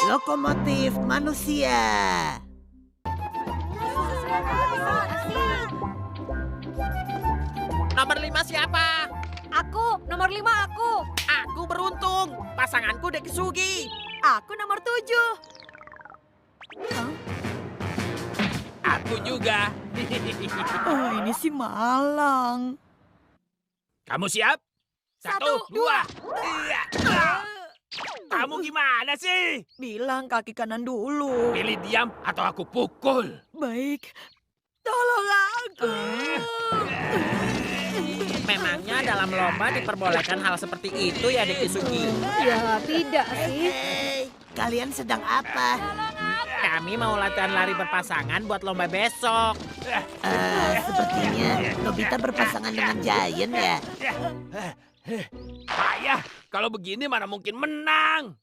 Lokomotif manusia. Nomor 5 siapa? Aku, nomor 5 aku. Aku beruntung. Pasanganku Dekisugi. Aku nomor 7. Aku juga. Oh, ini si Malang. Kamu siap? 1, 2. Iya. Kamu gimana sih? Bilang kaki kanan dulu. Pilih diam atau aku pukul. Baik. Tolong aku. Memangnya dalam lomba diperbolehkan hal seperti itu ya, Dekisugi? Ya, tidak sih. Hei, kalian sedang apa? Kami mau latihan lari berpasangan buat lomba besok. Sepertinya Nobita berpasangan dengan Giant ya. Ayah, kalau begini mana mungkin menang?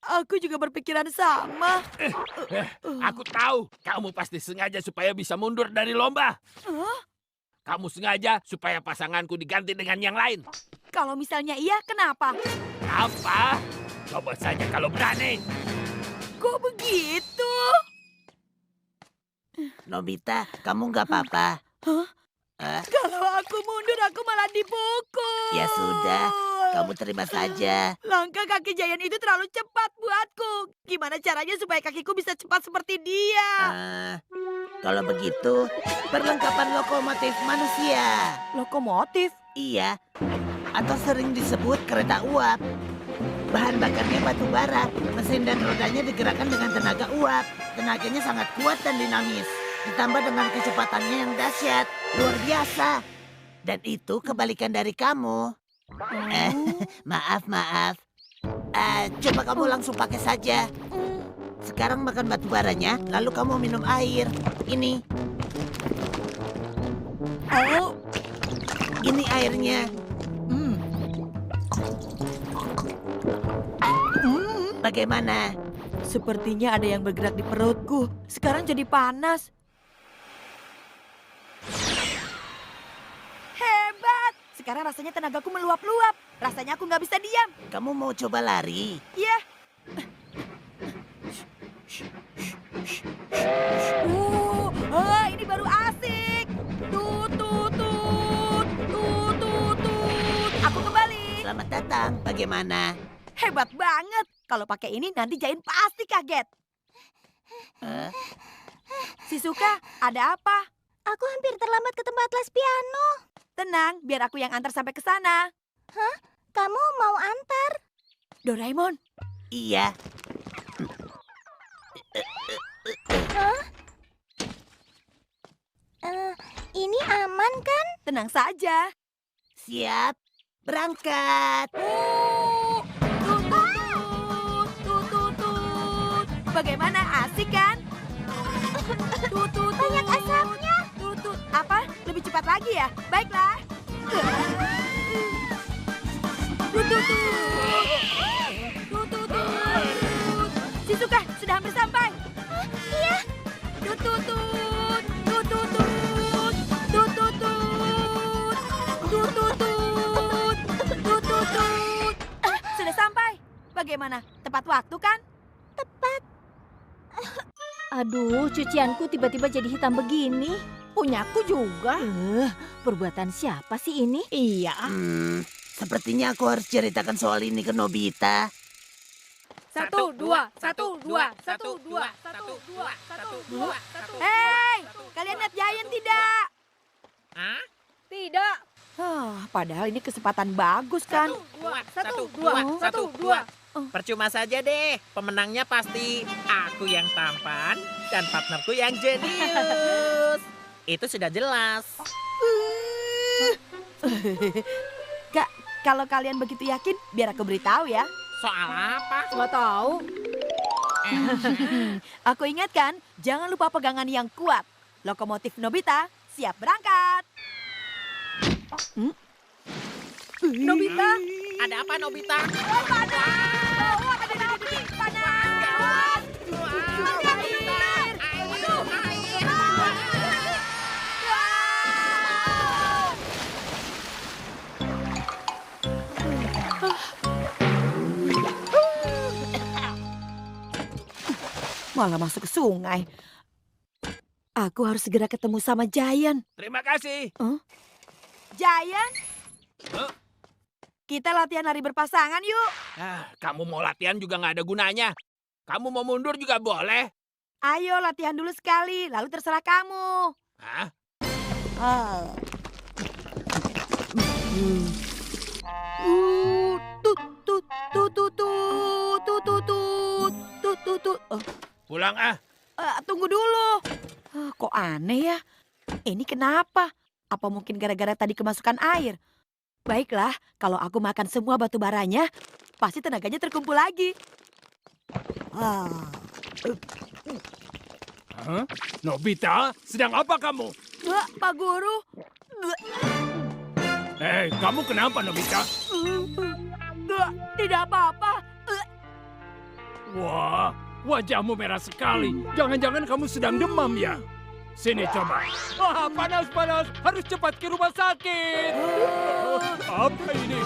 Aku juga berpikiran sama. Aku tahu, kamu pasti sengaja supaya bisa mundur dari lomba. Kamu sengaja supaya pasanganku diganti dengan yang lain. Kalau misalnya iya, kenapa? Apa? Coba saja kalau berani. Kok begitu? Nobita, kamu nggak apa-apa? Kalau aku mundur, aku malah dipukul. Ya sudah, kamu terima saja. Langkah kaki Giant itu terlalu cepat buatku. Gimana caranya supaya kakiku bisa cepat seperti dia? Kalau begitu, perlengkapan lokomotif manusia. Lokomotif? Iya, atau sering disebut kereta uap. Bahan bakarnya batu bara, mesin dan rodanya digerakkan dengan tenaga uap. Tenaganya sangat kuat dan dinamis. Ditambah dengan kecepatannya yang dahsyat, luar biasa. Dan itu kebalikan dari kamu. Maaf. Coba kamu langsung pakai saja. Sekarang makan batu baranya, lalu kamu minum air. Ini. Ini airnya. Bagaimana? Sepertinya ada yang bergerak di perutku. Sekarang jadi panas. Hebat! Sekarang rasanya tenagaku meluap-luap. Rasanya aku nggak bisa diam. Kamu mau coba lari? Iya. Ini baru asik. Tut, tut, tut. Tut, tut, tut. Aku kembali. Selamat datang. Bagaimana? Hebat banget. Kalau pakai ini nanti Jain pasti kaget. Shizuka, ada apa? Aku hampir terlambat ke tempat les piano. Tenang, biar aku yang antar sampai ke sana. Kamu mau antar? Doraemon, Iya. Ini aman kan? tenang saja. Siap. Berangkat. Tut, tut, tut, tut, tut. Bagaimana, asik kan? Tut, tut, Banyak tut. asapnya. Tut, tut. Apa? Lebih cepat lagi ya? Baiklah. Tut, tut, tut. Tut, tut, tut. Shizuka, sudah hampir sampai. Iya. Tut, tut, tut. Tut, tut, tut. Tut, tut, tut. Tut, tut, tut. Tut, tut, tut. Sudah sampai. Bagaimana? Tepat waktu kan? Aduh, cucianku tiba-tiba jadi hitam begini. Punyaku juga. Perbuatan siapa sih ini? Iya. Sepertinya aku harus ceritakan soal ini ke Nobita. 1, 2, 1, 2, 1, 2, 1, 2, 1, 2. Hei, kalian lihat Giant tidak? Hah? Tidak. Padahal ini kesempatan bagus kan? 1, 2. Percuma saja deh, pemenangnya pasti aku yang tampan dan partnerku yang jenius. Itu sudah jelas. Kak, kalau kalian begitu yakin, biar aku beritahu ya. Soal apa? Nggak tahu. Aku ingatkan, jangan lupa pegangan yang kuat. Lokomotif Nobita, siap berangkat. Nobita. Ada apa, Nobita? Panas! Panas! malah masuk ke sungai. Aku harus segera ketemu sama Giant. Terima kasih. Giant? Huh? Kita latihan lari berpasangan yuk. Kamu mau latihan juga nggak ada gunanya. Kamu mau mundur juga boleh. Ayo latihan dulu sekali, lalu terserah kamu. Hah? Tut tut tut tut tut tut tut tut tut tut tut. Pulang ah. Tunggu dulu. Kok aneh ya? Ini kenapa? Apa mungkin gara-gara tadi kemasukan air? Baiklah, kalau aku makan semua batu baranya, pasti tenaganya terkumpul lagi. Nobita, sedang apa kamu? Pak Guru. Hei, kamu kenapa Nobita? Tidak apa-apa. Wah, wajahmu merah sekali. Jangan-jangan kamu sedang demam ya? Sini coba. Wah, panas. Harus cepat ke rumah sakit. Apa ini?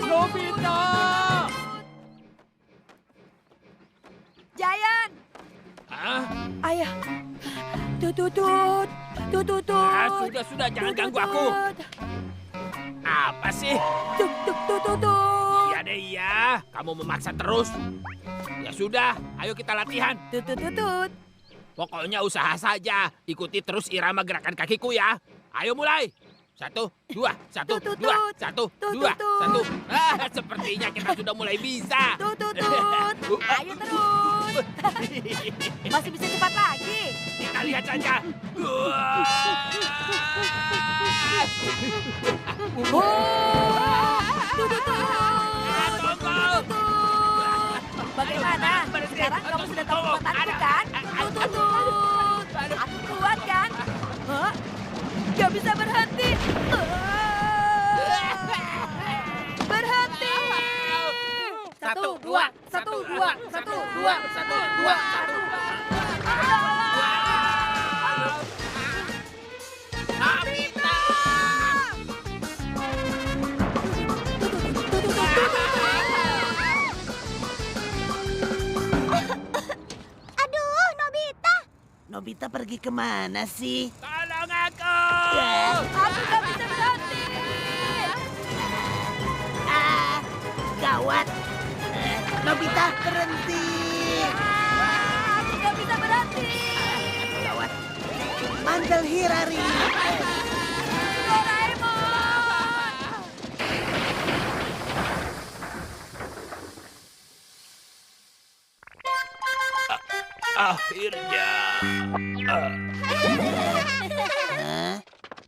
Nobita! Giant. Hah? Ayah. Tututut. Tututut. Sudah, jangan ganggu aku. Apa sih? Tututut. Iya deh, iya. Kamu memaksa terus. Ya sudah, ayo kita latihan. Tututut. Pokoknya usaha saja. Ikuti terus irama gerakan kakiku ya. Ayo mulai. 1, 2, 1, 2, 1, 2, 1. Sepertinya kita sudah mulai bisa. Tututut. Ayo terus. Masih bisa cepat lagi. Kita lihat saja. Bagaimana? Sekarang kamu sudah tahu kekuatanku kan? Tututut. Aku kuat kan? Gak bisa berhenti. Berhenti. 1, 2, 1, 2, 1, 2, 1, 2, 1. Nobita! Aduh, Nobita. Nobita pergi kemana sih? Tolong aku. Aku gak bisa berhenti. Gawat. Nobita, berhenti. Aku gak bisa berhenti. Gawat. Manggil Hirari. Doraemon. Akhirnya.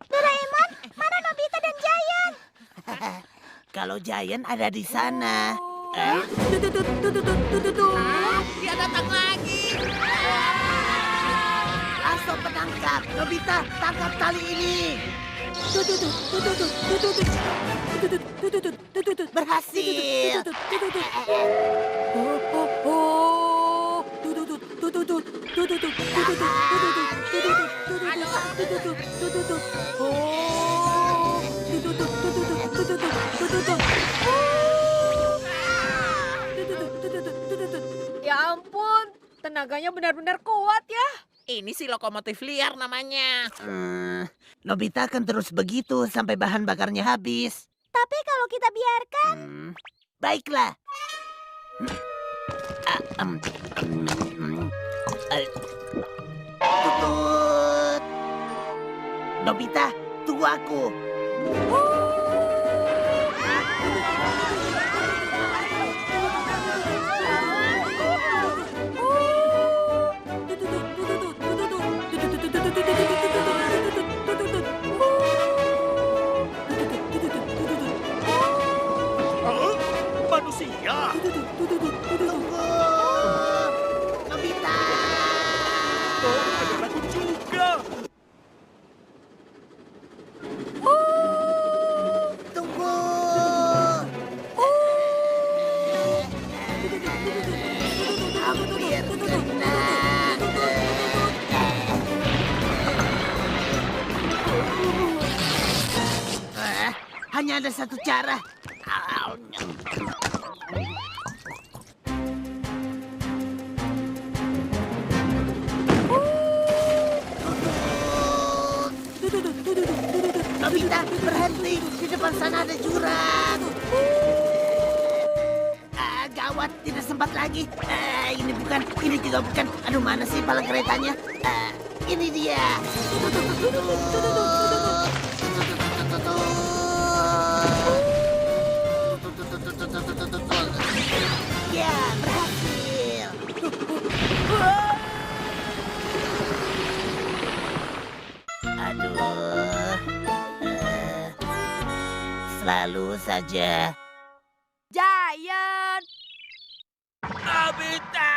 Doraemon, mana Nobita dan Giant? Kalau Giant ada di sana. Dia datang lagi. Langsung penangkap. Nobita, tangkap tali ini. Berhasil. Ya ampun, tenaganya benar-benar kuat ya. Ini si lokomotif liar namanya. Nobita akan terus begitu sampai bahan bakarnya habis. Tapi kalau kita biarkan... Baiklah. Tutut. Nobita, tunggu aku. Manusia. Tunggu. Nobita. Ada aku juga. Tunggu. Hampir kena. Hanya ada 1 cara. lambat lagi. Ini bukan, ini juga bukan. Aduh, mana sih palang keretanya? Ini dia. Ya, berhasil. Aduh. Selalu saja. Giant! Nobita!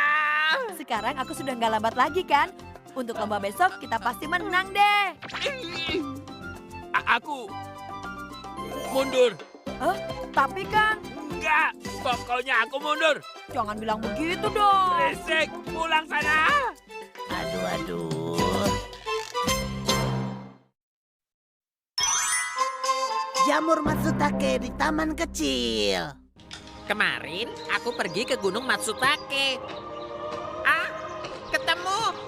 Sekarang aku sudah nggak lambat lagi kan? Untuk lomba besok kita pasti menang deh. Aku mundur. Tapi kan, Enggak, pokoknya aku mundur. jangan bilang begitu dong. Berisik, pulang sana. Aduh. Jamur Matsutake di taman kecil. Kemarin aku pergi ke Gunung Matsutake.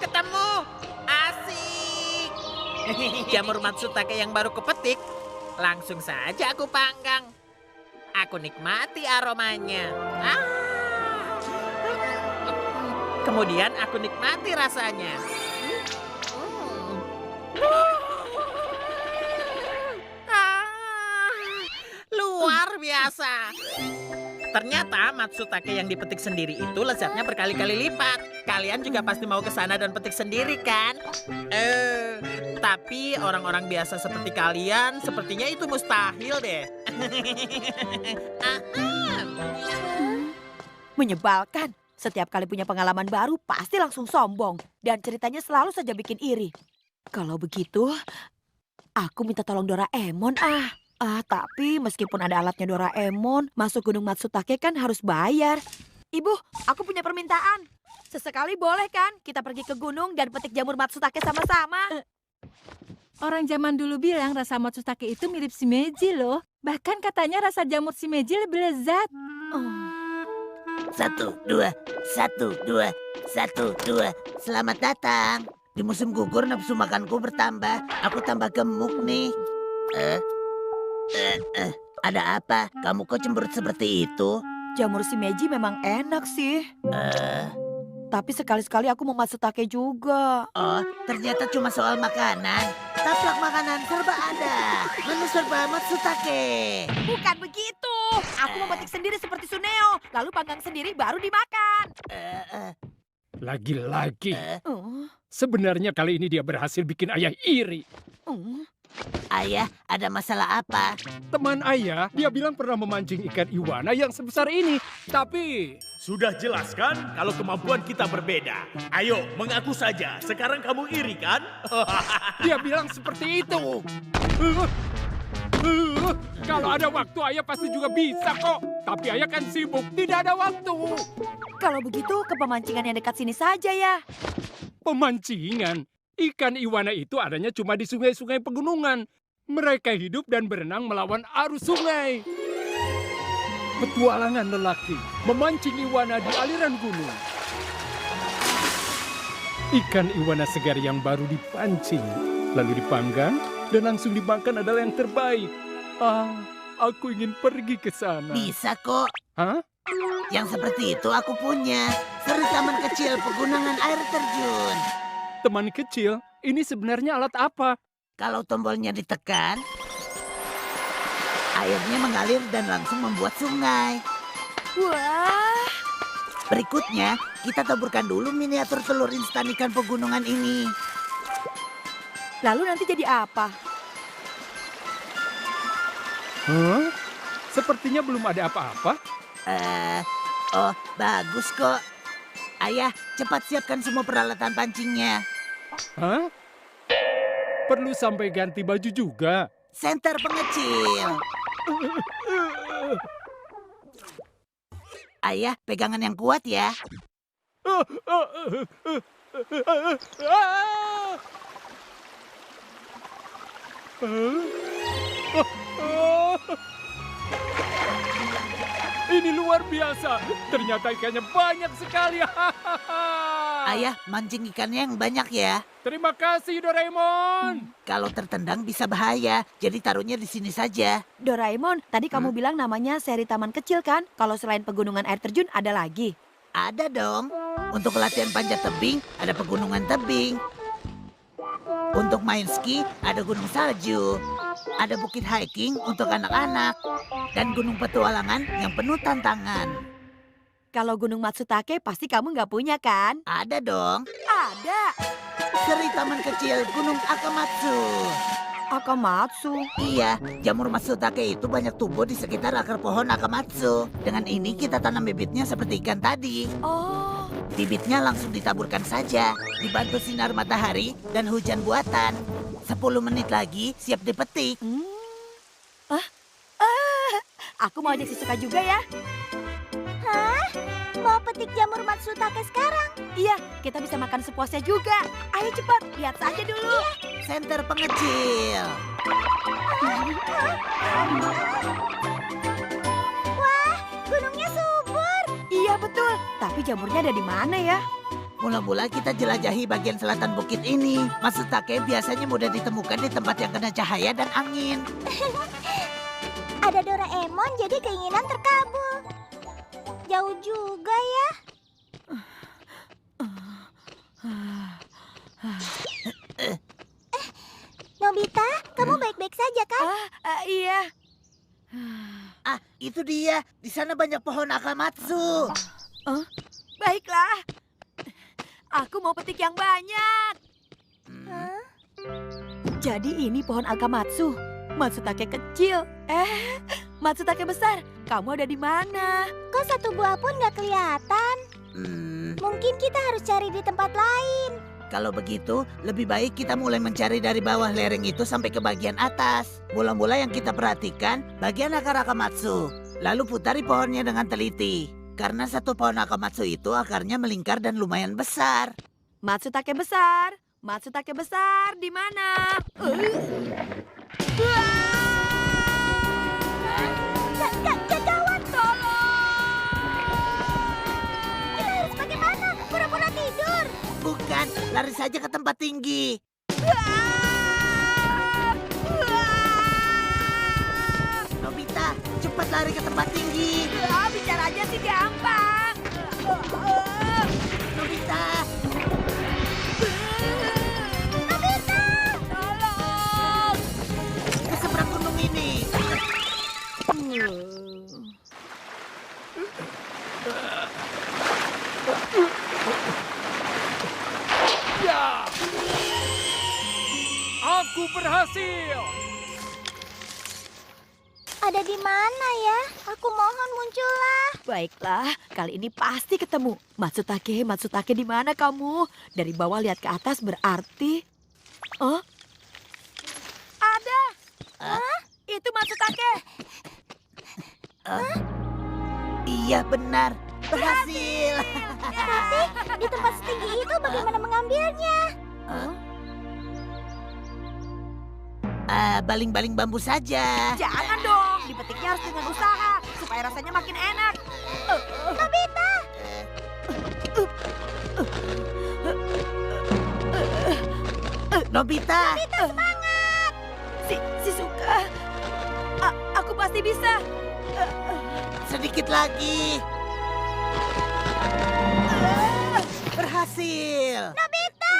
Ketemu. Asik. Jamur Matsutake yang baru kupetik, langsung saja aku panggang. Aku nikmati aromanya. Kemudian aku nikmati rasanya. Luar biasa. Ternyata Matsutake yang dipetik sendiri itu lezatnya berkali-kali lipat. Kalian juga pasti mau ke sana dan petik sendiri kan? Tapi orang-orang biasa seperti kalian sepertinya itu mustahil deh. Menyebalkan. Setiap kali punya pengalaman baru pasti langsung sombong. Dan ceritanya selalu saja bikin iri. Kalau begitu, aku minta tolong Doraemon tapi meskipun ada alatnya Doraemon, masuk Gunung Matsutake kan harus bayar. Ibu, aku punya permintaan. Sesekali boleh kan kita pergi ke gunung dan petik jamur Matsutake sama-sama? Orang zaman dulu bilang rasa Matsutake itu mirip shimeji loh. Bahkan katanya rasa jamur shimeji lebih lezat. 1, 2, 1, 2, 1, 2. Selamat datang. Di musim gugur nafsu makanku bertambah. Aku tambah gemuk nih. Ada apa? Kamu kok cemberut seperti itu? Jamur shimeji memang enak sih. Tapi sekali-sekali aku mau Matsutake juga. Oh, ternyata cuma soal makanan. Taplak makanan serba ada. Menu serba Matsutake. Bukan begitu. Aku memetik sendiri seperti Suneo. Lalu panggang sendiri baru dimakan. Lagi-lagi. Uh, Sebenarnya kali ini dia berhasil bikin ayah iri. Ayah, ada masalah apa? Teman ayah, dia bilang pernah memancing ikan iwana yang sebesar ini. Tapi Sudah jelas kan kalau kemampuan kita berbeda. Ayo, mengaku saja. Sekarang kamu iri kan? dia bilang seperti itu. Kalau ada waktu ayah pasti juga bisa kok. Tapi ayah kan sibuk, tidak ada waktu. Kalau begitu ke pemancingan yang dekat sini saja ya. Pemancingan? Ikan iwana itu adanya cuma di sungai-sungai pegunungan. Mereka hidup dan berenang melawan arus sungai. Petualangan lelaki memancing iwana di aliran gunung. Ikan iwana segar yang baru dipancing, lalu dipanggang dan langsung dimakan adalah yang terbaik. Aku ingin pergi ke sana. Bisa kok. Hah? Yang seperti itu aku punya. Seru taman kecil pegunungan air terjun. Teman kecil, ini sebenarnya alat apa? Kalau tombolnya ditekan, airnya mengalir dan langsung membuat sungai. Wah, Berikutnya, kita taburkan dulu miniatur telur instan ikan pegunungan ini. lalu nanti jadi apa? Hah? Sepertinya belum ada apa-apa. Oh, bagus kok. Ayah, cepat siapkan semua peralatan pancingnya. Hah? Perlu sampai ganti baju juga. Senter pengecil. Ayah, pegangan yang kuat ya. Ini luar biasa. Ternyata ikannya banyak sekali. Ayah, mancing ikannya yang banyak ya. Terima kasih Doraemon. Kalau tertendang bisa bahaya, jadi taruhnya di sini saja. Doraemon, tadi kamu bilang namanya seri taman kecil kan? Kalau selain pegunungan air terjun ada lagi. Ada dong. Untuk latihan panjat tebing, ada pegunungan tebing. Untuk main ski, ada gunung salju. Ada bukit hiking untuk anak-anak. Dan gunung petualangan yang penuh tantangan. Kalau Gunung Matsutake pasti kamu nggak punya kan? Ada dong. Ada. Seri taman kecil Gunung Akamatsu. Akamatsu. Iya, jamur Matsutake itu banyak tumbuh di sekitar akar pohon Akamatsu. Dengan ini kita tanam bibitnya seperti ikan tadi. Oh, Bibitnya langsung ditaburkan saja, dibantu sinar matahari dan hujan buatan. 10 menit lagi siap dipetik. aku mau ajak si Suka juga ya. Hah? Mau petik jamur Matsutake sekarang? Iya, kita bisa makan sepuasnya juga. Ayo cepat, lihat saja dulu. Senter pengecil. Wah, gunungnya subur. Iya betul, tapi jamurnya ada di mana ya? Mula-mula kita jelajahi bagian selatan bukit ini. Matsutake biasanya mudah ditemukan di tempat yang kena cahaya dan angin. Ada Doraemon jadi keinginan terkabul. Jauh juga ya. Nobita, kamu baik-baik saja kan? Iya. Ah, itu dia. Di sana banyak pohon Akamatsu. Baiklah. Aku mau petik yang banyak. Jadi ini pohon Akamatsu. Matsutake kecil. Matsutake besar. Kamu ada di mana? Kok satu buah pun nggak kelihatan? Mungkin kita harus cari di tempat lain. Kalau begitu, lebih baik kita mulai mencari dari bawah lereng itu sampai ke bagian atas. Mula-mula yang kita perhatikan, bagian akar Akamatsu. Lalu putari pohonnya dengan teliti. Karena satu pohon Akamatsu itu akarnya melingkar dan lumayan besar. Matsutake besar. Matsutake besar di mana? Gawat! Tolong! Kita harus bagaimana? Pura-pura tidur. Bukan, lari saja ke tempat tinggi. Nobita, cepat lari ke tempat tinggi. Bicara aja sih gampang. Nobita, Tolong. ke seberang gunung ini. Ya! Aku berhasil! Ada di mana ya? Aku mohon muncullah. Baiklah, kali ini pasti ketemu. Matsutake, Matsutake di mana kamu? Dari bawah lihat ke atas berarti... Ada! Itu Matsutake! Iya benar, berhasil. Tapi di tempat setinggi itu bagaimana mengambilnya? Baling-baling bambu saja. Jangan dong, dipetiknya harus dengan usaha supaya rasanya makin enak. Nobita! Nobita, Semangat! Si Suka, aku pasti bisa. sedikit lagi. Berhasil. Nobita!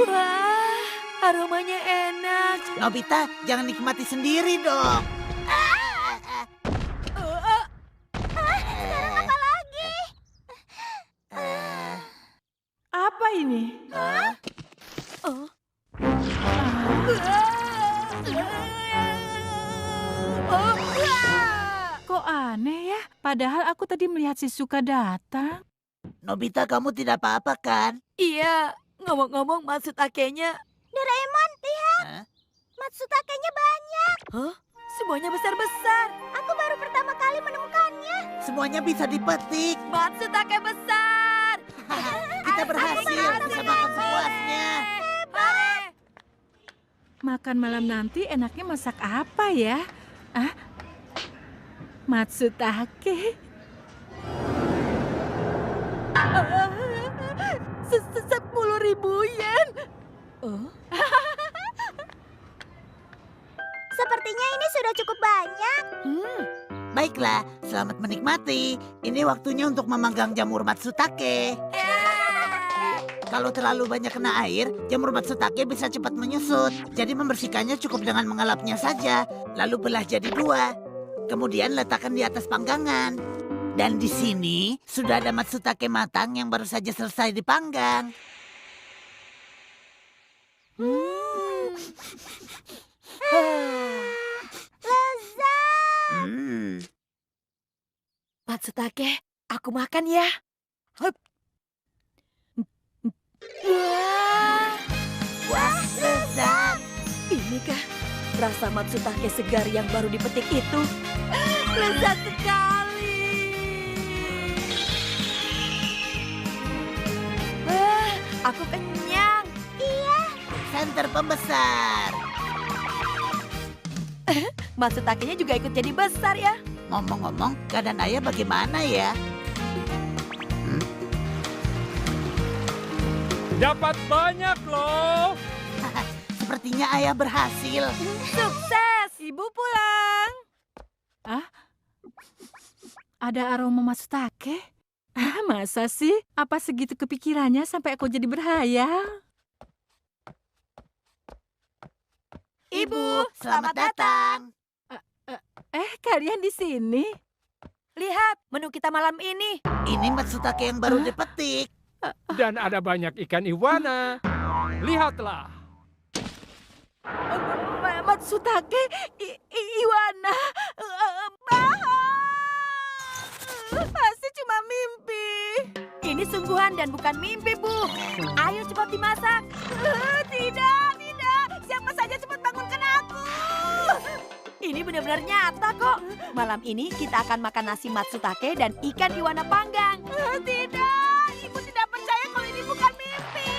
Wah, aromanya enak. Nobita, jangan nikmati sendiri dong. Sekarang apa lagi? Apa ini? Kok aneh ya? Padahal aku tadi melihat si Suka datang. Nobita, kamu tidak apa-apa kan? Iya, ngomong-ngomong Matsutake-nya Doraemon, lihat. Hah? Matsutake-nya banyak. semuanya besar-besar. Aku baru pertama kali menemukannya. Semuanya bisa dipetik. Matsutake besar. Kita berhasil, bisa makan sepuasnya. Hebat. Makan malam nanti enaknya masak apa ya? Matsutake. 10.000 yen. ini sudah cukup banyak. Baiklah, selamat menikmati. Ini waktunya untuk memanggang jamur Matsutake. Kalau terlalu banyak kena air, jamur Matsutake bisa cepat menyusut. Jadi membersihkannya cukup dengan mengelapnya saja. Lalu belah jadi 2. Kemudian letakkan di atas panggangan. Dan di sini sudah ada Matsutake matang yang baru saja selesai dipanggang. Lezat. Matsutake, aku makan ya. Hup. Wah, lezat. Inikah rasa Matsutake segar yang baru dipetik itu? Lezat sekali. Aku kenyang. Senter pembesar. Matsutake-nya juga ikut jadi besar ya. Ngomong-ngomong, keadaan ayah bagaimana ya? Dapat banyak loh. Sepertinya ayah berhasil. Sukses, Ibu pulang. Ada aroma Matsutake? Masa sih? Apa segitu kepikirannya sampai aku jadi berhayal? Ibu, Selamat datang. Kalian di sini? Lihat menu kita malam ini. Ini Matsutake yang baru dipetik. Dan ada banyak ikan iwana. Lihatlah. Matsutake, Iwana, pasti cuma mimpi. Ini sungguhan dan bukan mimpi, Bu. Ayo cepat dimasak. Tidak. Siapa saja cepat bangunkan aku. Ini benar-benar nyata kok. Malam ini kita akan makan nasi Matsutake dan ikan iwana panggang. Tidak, Ibu tidak percaya kalau ini bukan mimpi.